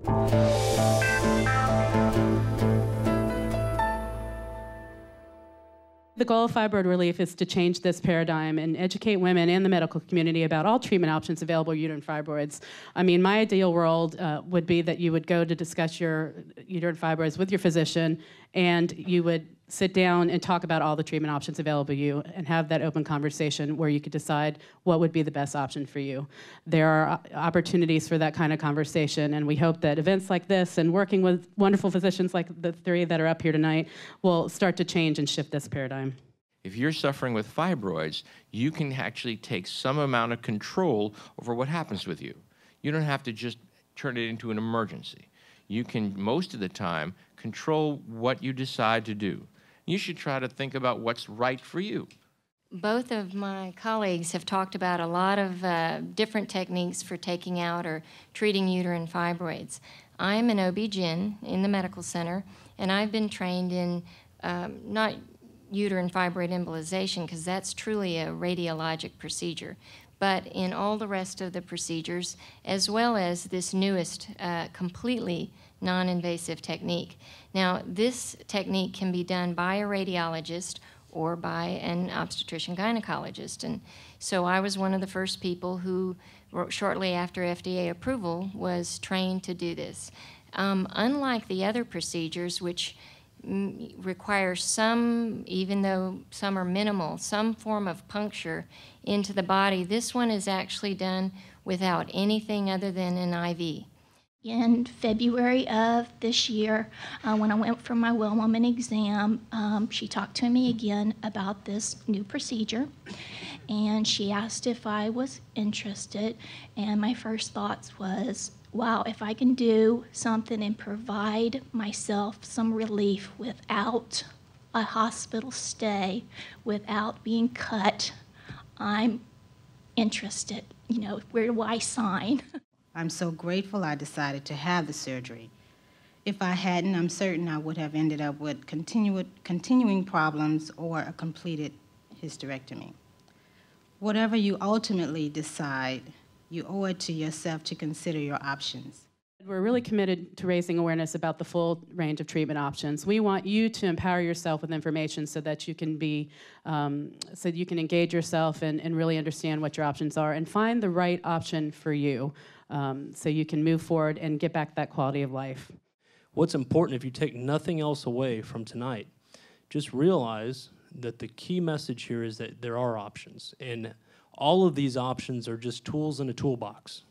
The goal of Fibroid Relief is to change this paradigm and educate women and the medical community about all treatment options available for uterine fibroids. I mean, my ideal world would be that you would go to discuss your uterine fibroids with your physician, and you would sit down and talk about all the treatment options available to you and have that open conversation where you could decide what would be the best option for you. There are opportunities for that kind of conversation, and we hope that events like this and working with wonderful physicians like the three that are up here tonight will start to change and shift this paradigm. If you're suffering with fibroids, you can actually take some amount of control over what happens with you. You don't have to just turn it into an emergency. You can, most of the time, control what you decide to do. You should try to think about what's right for you. Both of my colleagues have talked about a lot of different techniques for taking out or treating uterine fibroids. I'm an OB-GYN in the medical center, and I've been trained in not uterine fibroid embolization, because that's truly a radiologic procedure, but in all the rest of the procedures, as well as this newest completely non-invasive technique. Now, this technique can be done by a radiologist or by an obstetrician gynecologist. And so I was one of the first people who, shortly after FDA approval, was trained to do this. Unlike the other procedures, which require some, even though some are minimal, some form of puncture into the body, this one is actually done without anything other than an IV. In February of this year, when I went for my well woman exam, she talked to me again about this new procedure, and she asked if I was interested, and my first thoughts was, wow, if I can do something and provide myself some relief without a hospital stay, without being cut, I'm interested. You know, where do I sign? I'm so grateful I decided to have the surgery. If I hadn't, I'm certain I would have ended up with continuing problems or a completed hysterectomy. Whatever you ultimately decide, you owe it to yourself to consider your options. We're really committed to raising awareness about the full range of treatment options. We want you to empower yourself with information so that you can engage yourself and really understand what your options are and find the right option for you, so you can move forward and get back that quality of life. What's important, if you take nothing else away from tonight, just realize that the key message here is that there are options, and all of these options are just tools in a toolbox.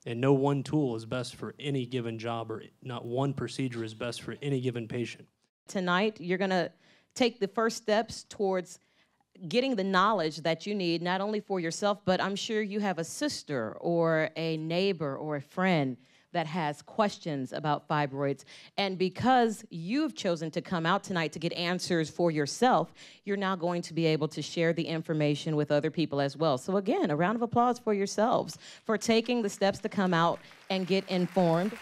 And no one tool is best for any given job, or not one procedure is best for any given patient. Tonight, you're going to take the first steps towards getting the knowledge that you need, not only for yourself, but I'm sure you have a sister or a neighbor or a friend that has questions about fibroids. And because you've chosen to come out tonight to get answers for yourself, you're now going to be able to share the information with other people as well. So again, a round of applause for yourselves for taking the steps to come out and get informed.